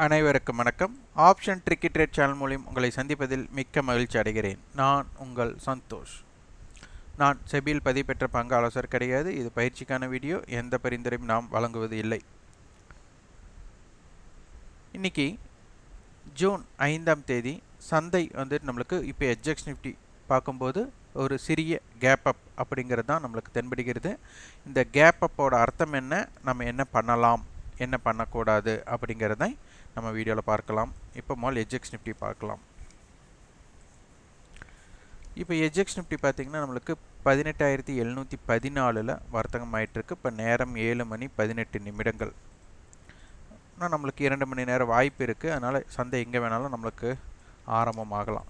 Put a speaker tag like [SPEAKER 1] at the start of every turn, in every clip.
[SPEAKER 1] அனைவருக்கும் வணக்கம். Option tricky trade channel மூலம் உங்களை சந்திப்பதில் மிக்க மகிழ்ச்சி அடைகிறேன். நான் உங்கள் சந்தோஷ். நான் செபியில் பதிவு பெற்ற பங்கு ஆலோசகர் கிடையாது. இது பயிற்சிக்கான வீடியோ. எந்த பரிந்துரையும் நாம் வழங்குவது இல்லை. இன்னைக்கு ஜூன் 5ஆம் தேதி சந்தை நம்மளுக்கு இப்போ எட்ஜெக்ஸ் நிஃப்டி பார்க்கும்போது ஒரு சிறிய கேப் அப் அப்படிங்கிறது தான் நம்மளுக்கு தென்படுகிறது. இந்த கேப் அப்போட அர்த்தம் என்ன, நம்ம என்ன பண்ணலாம், என்ன பண்ணக்கூடாது அப்படிங்கிறதை நம்ம வீடியோவில் பார்க்கலாம். இப்போ முதல் எட்ஜெக்ஸ் நிஃப்டி பார்க்கலாம். இப்போ எட்ஜெக்ஸ் நிஃப்டி பார்த்திங்கன்னா நம்மளுக்கு 18,714 வர்த்தகம் ஆகிட்டுருக்கு. இப்போ நேரம் 7:18 ஆனால் நம்மளுக்கு 2 மணி நேரம் வாய்ப்பு இருக்குது. அதனால் சந்தை எங்கே வேணாலும் நம்மளுக்கு ஆரம்பமாகலாம்.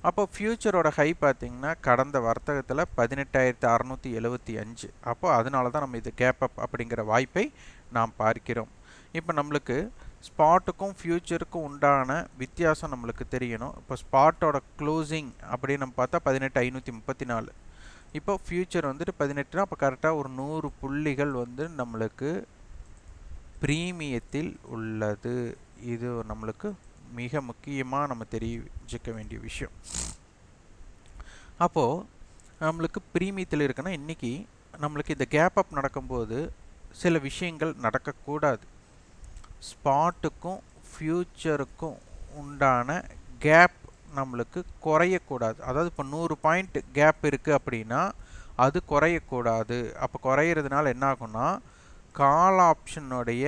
[SPEAKER 1] அப்போ ஃப்யூச்சரோட ஹை பார்த்திங்கன்னா கடந்த வர்த்தகத்தில் 18,675. அப்போ அதனால தான் நம்ம இது கேப் அப் அப்படிங்கிற வாய்ப்பை நாம் பார்க்கிறோம். இப்போ நம்மளுக்கு ஸ்பாட்டுக்கும் ஃப்யூச்சருக்கும் உண்டான வித்தியாசம் நம்மளுக்கு தெரியணும். இப்போ ஸ்பாட்டோட க்ளோசிங் அப்படின்னு நம்ம பார்த்தா 18,534. இப்போ ஃப்யூச்சர் 18. அப்போ கரெக்டாக ஒரு 100 புள்ளிகள் நம்மளுக்கு பிரீமியத்தில் உள்ளது. இது நம்மளுக்கு மிக முக்கியமாக நம்ம தெரிஞ்சிக்க வேண்டிய விஷயம். அப்போது நம்மளுக்கு பிரீமியத்தில் இருக்குன்னா இன்றைக்கி நம்மளுக்கு இந்த கேப் அப் நடக்கும்போது சில விஷயங்கள் நடக்கக்கூடாது. ஸ்பாட்டுக்கும் ஃப்யூச்சருக்கும் உண்டான கேப் நம்மளுக்கு குறையக்கூடாது. அதாவது இப்போ 100 பாயிண்ட் கேப் இருக்குது அப்படின்னா அது குறையக்கூடாது. அப்போ குறையிறதுனால என்ன ஆகும்னா கால் ஆப்ஷனுடைய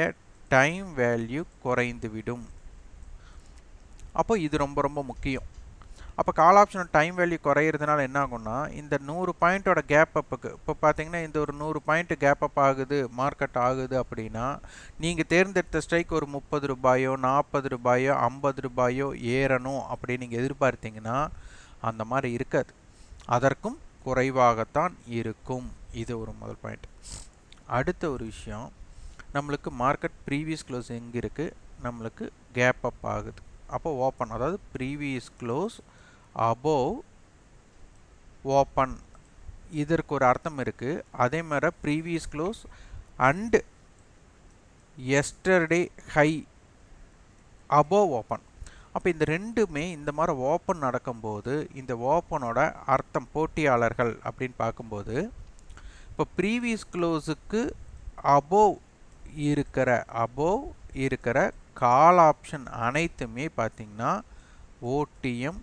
[SPEAKER 1] டைம் வேல்யூ குறைந்துவிடும். அப்போ இது ரொம்ப ரொம்ப முக்கியம். அப்போ கால் ஆப்ஷனோட டைம் வேல்யூ குறையிறதுனால என்ன ஆகும்னா இந்த 100 பாயிண்ட்டோட கேப் அப்புக்கு இப்போ பார்த்தீங்கன்னா இந்த ஒரு 100 பாயிண்ட் கேப் அப் ஆகுது, மார்க்கெட் ஆகுது அப்படின்னா நீங்கள் தேர்ந்தெடுத்த ஸ்ட்ரைக் ஒரு 30 ரூபாயோ 40 ரூபாயோ 50 ரூபாயோ ஏறணும் அப்படின்னு நீங்கள் எதிர்பார்த்தீங்கன்னா அந்த மாதிரி இருக்காது. அதற்கும் குறைவாகத்தான் இருக்கும். இது ஒரு முதல் பாயிண்ட். அடுத்த ஒரு விஷயம், நம்மளுக்கு மார்க்கெட் ப்ரீவியஸ் க்ளோஸ் எங்கே இருக்குது, நம்மளுக்கு கேப் அப் ஆகுது. அப்போ ஓப்பன், அதாவது ப்ரீவியஸ் க்ளோஸ் அபோவ் ஓப்பன், இதற்கு ஒரு அர்த்தம் இருக்குது. அதே மாதிரி previous close and yesterday high above open. அப்போ இந்த ரெண்டுமே இந்த மாதிரி ஓப்பன் நடக்கும்போது இந்த ஓப்பனோட அர்த்தம் போட்டியாளர்கள் அப்படின்னு பார்க்கும்போது இப்போ ப்ரீவியஸ் க்ளோஸுக்கு அபோவ் இருக்கிற கால் ஆப்ஷன் அனைத்துமே பார்த்திங்கன்னா ஓடிஎம்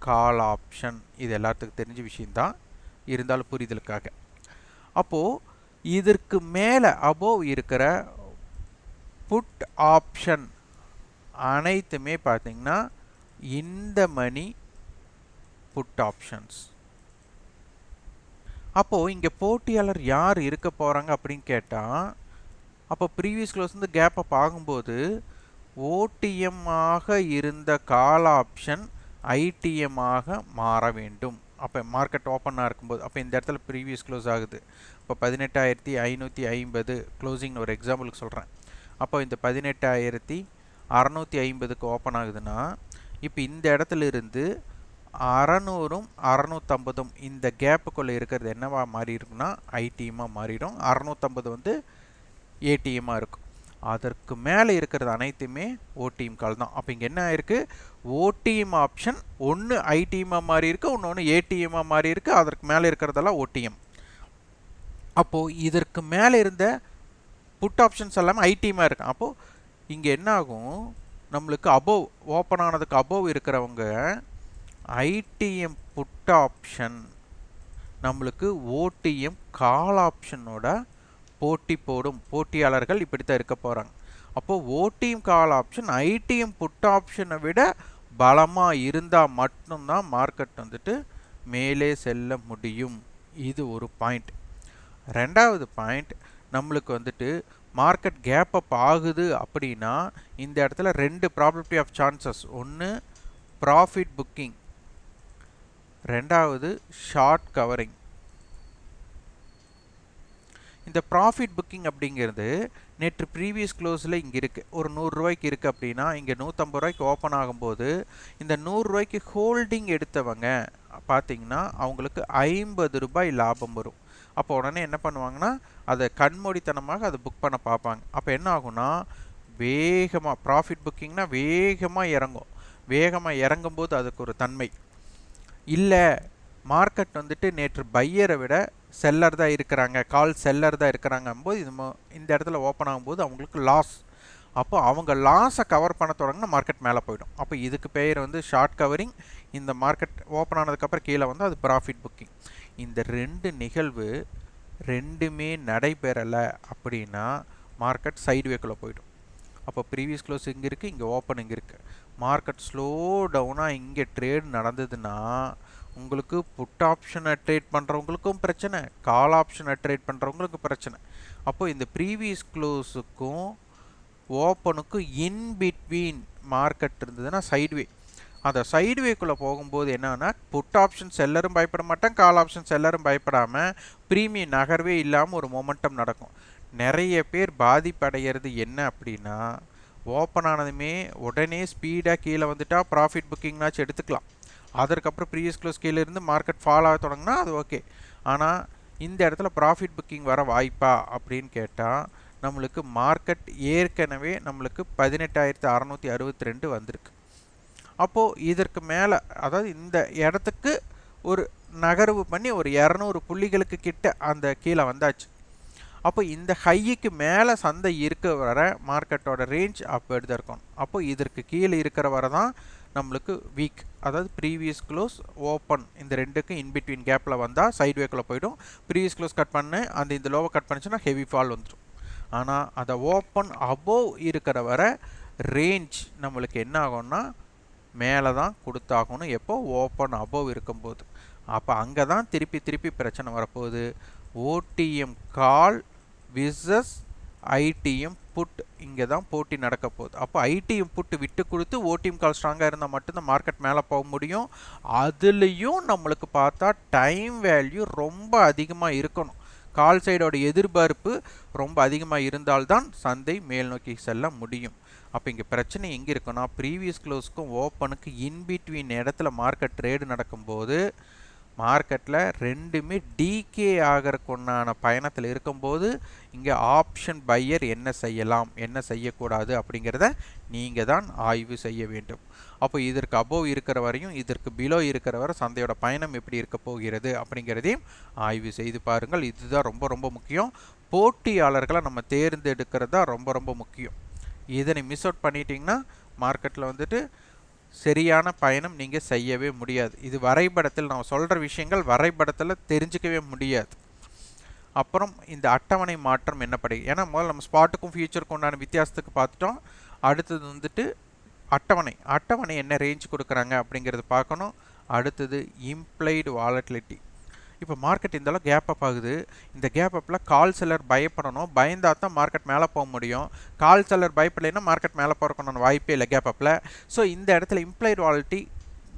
[SPEAKER 1] கால் ஆப்ஷன். இது எல்லாத்துக்கும் தெரிஞ்ச விஷயந்தான், இருந்தாலும் புரிதலுக்காக. அப்போது இதற்கு மேலே அபோவ் இருக்கிற புட் ஆப்ஷன் அனைத்துமே பார்த்திங்கன்னா இந்த மணி புட் ஆப்ஷன்ஸ். அப்போது இங்கே போட்டியாளர் யார் இருக்க போகிறாங்க அப்படின்னு கேட்டால் அப்போ ப்ரீவியஸ் க்ளோஸ் கேப் அப் ஆகும்போது ஓடிஎம்மாக இருந்த கால் ஆப்ஷன் ஐடிஎம்மாக மாற வேண்டும். அப்போ மார்க்கெட் ஓப்பனாக இருக்கும்போது அப்போ இந்த இடத்துல ப்ரீவியஸ் க்ளோஸ் ஆகுது. இப்போ 18,550 க்ளோசிங்னு ஒரு எக்ஸாம்பிளுக்கு சொல்கிறேன். அப்போ இந்த 18,650க்கு ஓப்பன் ஆகுதுன்னா இப்போ இந்த இடத்துல இருந்து 600ம் 650ம் இந்த கேப்புக்குள்ளே இருக்கிறது என்னவா மாறி இருக்குன்னா ஐடிஎம்மாக மாறிடும். 650 ஏடிஎம்மாக இருக்கும். அதற்கு மேலே இருக்கிறது அனைத்துமே ஓடிஎம் கால் தான். அப்போ இங்கே என்ன ஆயிருக்கு, ஓடிஎம் ஆப்ஷன் ஒன்று ஐடிஎம்மாக மாறி இருக்குது, ஒன்று ஏடிஎம்மாக மாறி இருக்குது. அதற்கு மேலே இருக்கிறதெல்லாம் ஓடிஎம். அப்போது இதற்கு மேலே இருந்த புட் ஆப்ஷன்ஸ் எல்லாமே ஐடிஎம்மாக இருக்கு. அப்போது இங்கே என்ன ஆகும், நம்மளுக்கு அபோவ் ஓப்பன் ஆனதுக்கு அபோவ் இருக்கிறவங்க ஐடிஎம் புட் ஆப்ஷன் நம்மளுக்கு ஓடிஎம் கால் ஆப்ஷனோட போட்டி போடும். போட்டியாளர்கள் இப்படி தான் இருக்க போகிறாங்க. அப்போது OTM call option ITM put ஆப்ஷனை விட பலமாக இருந்தால் மட்டும்தான் மார்க்கெட் மேலே செல்ல முடியும். இது ஒரு பாயிண்ட். ரெண்டாவது பாயிண்ட், நம்மளுக்கு மார்க்கெட் கேப் அப் ஆகுது அப்படின்னா இந்த இடத்துல 2 ப்ராபபிலிட்டி ஆஃப் சான்சஸ். ஒன்று ப்ராஃபிட் புக்கிங், ரெண்டாவது ஷார்ட் கவரிங். இந்த ப்ராஃபிட் புக்கிங் அப்படிங்கிறது நேற்று ப்ரீவியஸ் க்ளோஸில் இங்கே இருக்குது, ஒரு 100 ரூபாய்க்கு இருக்குது அப்படின்னா இங்கே 150 ரூபாய்க்கு ஓப்பன் ஆகும்போது இந்த 100 ரூபாய்க்கு ஹோல்டிங் எடுத்தவங்க பார்த்திங்கன்னா அவங்களுக்கு 50 ரூபாய் லாபம் வரும். அப்போ உடனே என்ன பண்ணுவாங்கன்னா அதை கண்மூடித்தனமாக அதை புக் பண்ண பார்ப்பாங்க. அப்போ என்ன ஆகும்னா வேகமாக ப்ராஃபிட் புக்கிங்னா வேகமாக இறங்கும். வேகமாக இறங்கும்போது அதுக்கு ஒரு தன்மை இல்லை. மார்க்கெட் வந்துட்டு நேற்று பையரை விட செல்லர் தான் இருக்கிறாங்க, கால் செல்லர் தான் இருக்கிறாங்க போது இந்த இடத்துல ஓப்பன் ஆகும்போது அவங்களுக்கு லாஸ். அப்போ அவங்க லாஸை கவர் பண்ண தொடங்கினா மார்க்கெட் மேலே போயிடும். அப்போ இதுக்கு பேர் வந்து ஷார்ட் கவரிங். இந்த மார்க்கெட் ஓப்பன் ஆனதுக்கப்புறம் கீழே வந்து அது ப்ராஃபிட் புக்கிங். இந்த ரெண்டு நிகழ்வு ரெண்டுமே நடைபெறலை அப்படின்னா மார்க்கெட் சைட்வேக்குள்ளே போயிடும். அப்போ ப்ரீவியஸ் க்ளோஸ் இங்கே இருக்குது, இங்கே ஓப்பன் இங்கே இருக்குது. மார்க்கெட் ஸ்லோ டவுனாக இங்கே ட்ரேட் நடந்ததுன்னா உங்களுக்கு புட் ஆப்ஷனை ட்ரேட் பண்ணுறவங்களுக்கும் பிரச்சனை, கால் ஆப்ஷனை ட்ரேட் பண்ணுறவங்களுக்கும் பிரச்சனை. அப்போது இந்த ப்ரீவியஸ் க்ளோஸுக்கும் ஓப்பனுக்கும் இன் பிட்வீன் மார்க்கெட் இருந்ததுன்னா சைட்வே. அந்த சைட்வேக்குள்ளே போகும்போது என்னன்னா புட் ஆப்ஷன் செல்லரும் பயப்பட மாட்டாங்க, கால் ஆப்ஷன் செல்லரும் பயப்படாமல் ப்ரீமியம் நகர்வே இல்லாமல் ஒரு மொமெண்டம் நடக்கும். நிறைய பேர் பாதிப்படைகிறது என்ன அப்படின்னா, ஓப்பன் ஆனதுமே உடனே ஸ்பீடாக கீழே வந்துட்டால் ப்ராஃபிட் புக்கிங்னாச்சும் எடுத்துக்கலாம். அதற்கப்புறம் ப்ரீவியஸ் க்ளோஸ் கீழே இருந்து மார்க்கெட் ஃபால் ஆக தொடங்கினா அது ஓகே. ஆனால் இந்த இடத்துல ப்ராஃபிட் புக்கிங் வர வாய்ப்பா அப்படின்னு கேட்டால் நம்மளுக்கு மார்க்கெட் ஏற்கனவே நம்மளுக்கு 18,662 வந்திருக்கு. அப்போது இதற்கு மேலே, அதாவது இந்த இடத்துக்கு ஒரு நகர்வு பண்ணி ஒரு 200 புள்ளிகளுக்கு கிட்ட அந்த கீழே வந்தாச்சு. அப்போ இந்த ஹைக்கு மேலே சந்தை இருக்க வர மார்க்கெட்டோட ரேஞ்ச் அப்போ எடுத்து இருக்கணும். அப்போ இதற்கு கீழே இருக்கிற வர தான் நம்மளுக்கு வீக், அதாவது ப்ரீவியஸ் க்ளோஸ் ஓப்பன் இந்த ரெண்டுக்கும் இன்பிட்வீன் கேப்பில் வந்தால் சைட்வேக்குள்ளே போய்டும். ப்ரீவியஸ் க்ளோஸ் கட் பண்ணு அந்த இந்த லோவை கட் பண்ணிச்சுன்னா ஹெவி ஃபால் வந்துடும். ஆனால் அதை ஓப்பன் அபோவ் இருக்கிற வர ரேஞ்ச் நம்மளுக்கு என்ன ஆகும்னா மேலே தான் கொடுத்தாகணும். எப்போ ஓப்பன் அபோவ் இருக்கும்போது. அப்போ அங்கே தான் திருப்பி பிரச்சனை வரப்போகுது. OTM call versus ITM put இங்கே தான் போட்டி நடக்க போகுது. அப்போ ஐடிஎம் புட்டு விட்டு கொடுத்து ஓடிஎம் கால் ஸ்ட்ராங்காக இருந்தால் மட்டும்தான் மார்க்கெட் மேலே போக முடியும். அதுலேயும் நம்மளுக்கு பார்த்தா டைம் வேல்யூ ரொம்ப அதிகமாக இருக்கணும். கால் சைடோட எதிர்பார்ப்பு ரொம்ப அதிகமாக இருந்தால்தான் சந்தை மேல் நோக்கி செல்ல முடியும். அப்போ இங்கே பிரச்சனை எங்கே இருக்குன்னா, ப்ரீவியஸ் க்ளோஸ்க்கும் ஓப்பனுக்கு இன்பிட்வீன் இடத்துல மார்க்கெட் ட்ரேடு நடக்கும்போது மார்க்கெட்டில் ரெண்டுமே டிகே ஆகிறதுக்குண்டான பயணத்தில் இருக்கும்போது இங்கே ஆப்ஷன் பையர் என்ன செய்யலாம் என்ன செய்யக்கூடாது அப்படிங்கிறத நீங்கள் தான் ஆய்வு செய்ய வேண்டும். அப்போ இதற்கு அபோவ் இருக்கிற வரையும் இதற்கு பிலோ இருக்கிற வரை சந்தையோட பயணம் எப்படி இருக்க போகிறது அப்படிங்கிறதையும் ஆய்வு செய்து பாருங்கள். இதுதான் ரொம்ப முக்கியம். போட்டியாளர்களை நம்ம தேர்ந்தெடுக்கிறது தான் ரொம்ப முக்கியம். இதனை மிஸ் அவுட் பண்ணிட்டீங்கன்னா மார்க்கெட்டில் வந்துட்டு சரியான பயணம் நீங்கள் செய்யவே முடியாது. இது வரைபடத்தில் நான் சொல்கிற விஷயங்கள் வரைபடத்தில் தெரிஞ்சிக்கவே முடியாது. அப்புறம் இந்த அட்டவணை மாற்றம் என்னப்படி, ஏன்னா முதல்ல நம்ம ஸ்பாட்டுக்கும் ஃபியூச்சருக்கும் உண்டான வித்தியாசத்துக்கு பார்த்துட்டோம். அடுத்தது வந்துட்டு அட்டவணை என்ன ரேஞ்ச் கொடுக்குறாங்க அப்படிங்கிறது பார்க்கணும். அடுத்தது இம்ப்ளைடு வாலட்டிலிட்டி. இப்போ மார்க்கெட் இந்தளவு கேப் அப் ஆகுது. இந்த கேப் அப்பில் கால் செல்லர் பயப்படணும், பயந்தா தான் மார்க்கெட் மேலே போக முடியும். கால் செல்லர் பயப்படலைன்னா மார்க்கெட் மேலே போகிறதுக்கான வாய்ப்பே இல்லை கேப் அப்பில். ஸோ இந்த இடத்துல இம்ப்ளைடு வாலட்டிலிட்டி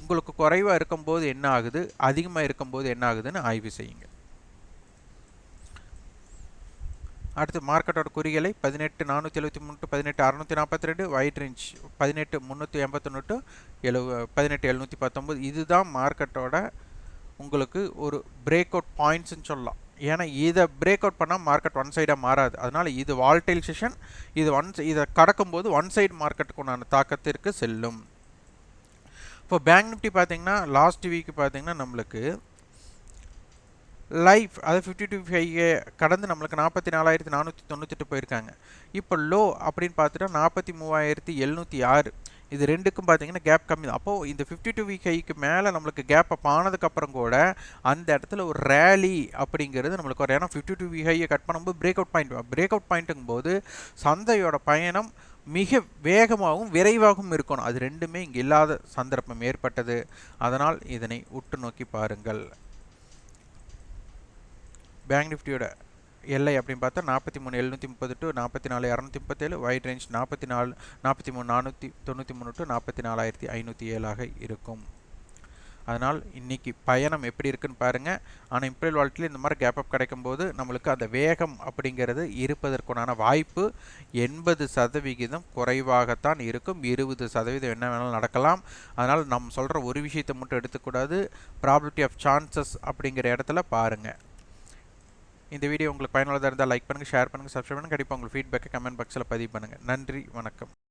[SPEAKER 1] உங்களுக்கு குறைவாக இருக்கும்போது என்ன ஆகுது, அதிகமாக இருக்கும்போது என்ன ஆகுதுன்னு ஆய்வு செய்யுங்க. அடுத்து மார்க்கெட்டோட குறிகளை 18,473 to 18,642, வைட் ரேஞ்ச் 18,381 to 18,719. இதுதான் மார்க்கெட்டோட உங்களுக்கு ஒரு பிரேக் அவுட் பாயிண்ட்ஸ்ன்னு சொல்லலாம். ஏன்னா இதை பிரேக் அவுட் பண்ணால் மார்க்கெட் ஒன் சைடாக மாறாது. அதனால் இது வால்டைல் செஷன். இதை கடக்கும்போது ஒன் சைடு மார்க்கெட்டுக்கு உண்டான தாக்கத்திற்கு செல்லும். இப்போ பேங்க் நிஃப்டி பார்த்தீங்கன்னா லாஸ்ட் வீக் பார்த்தீங்கன்னா நம்மளுக்கு லைஃப் அதாவது 52 கடந்து நம்மளுக்கு 44,498 போயிருக்காங்க. இப்போ லோ அப்படின்னு பார்த்துட்டா 43,706. இது ரெண்டுக்கும் பார்த்தீங்கன்னா கேப் கம்மி தான். அப்போது இந்த 52 வீக் ஹைக்கு மேலே நம்மளுக்கு கேப் அப் ஆனதுக்கப்புறம் கூட அந்த இடத்துல ஒரு ரேலி அப்படிங்கிறது நம்மளுக்கு வரும். ஏன்னா 52 வீக் ஹையை கட் பண்ணும்போது பிரேக் அவுட் பாயிண்ட்டுங்கும் போது சந்தையோட பயணம் மிக வேகமாகவும் விரைவாகவும் இருக்கணும். அது ரெண்டுமே இங்கே இல்லாத சந்தர்ப்பம் ஏற்பட்டது. அதனால் இதனை உற்று நோக்கி பாருங்கள். பேங்க் நிஃப்டியோட எல்ஐ அப்படின்னு பார்த்தா 43,730 to 44,237, வைட் ரேஞ்ச் 43,493 to 44,507 இருக்கும். அதனால் இன்றைக்கி பயணம் எப்படி இருக்குன்னு பாருங்கள். ஆனால் இம்ப்ளைடு வாலட்டில் இந்த மாதிரி கேப் அப் கிடைக்கும்போது நம்மளுக்கு அந்த வேகம் அப்படிங்கிறது இருப்பதற்குண்டான வாய்ப்பு 80% குறைவாகத்தான் இருக்கும். 20% என்ன வேணாலும் நடக்கலாம். அதனால் நம்ம சொல்கிற ஒரு விஷயத்தை மட்டும் எடுத்துக்கூடாது. ப்ராபபிலிட்டி ஆஃப் சான்சஸ் அப்படிங்கிற இடத்துல பாருங்கள். இந்த வீடியோ உங்களுக்கு பயனுள்ளதாக இருந்தால் லைக் பண்ணுங்கள், ஷேர் பண்ணுங்கள், சப்ஸ்கிரைப் பண்ணுங்கள். கண்டிப்பாக உங்கள் ஃபீட்பேக்கை கமெண்ட் பாக்ஸில் பதிவு பண்ணுங்கள். நன்றி, வணக்கம்.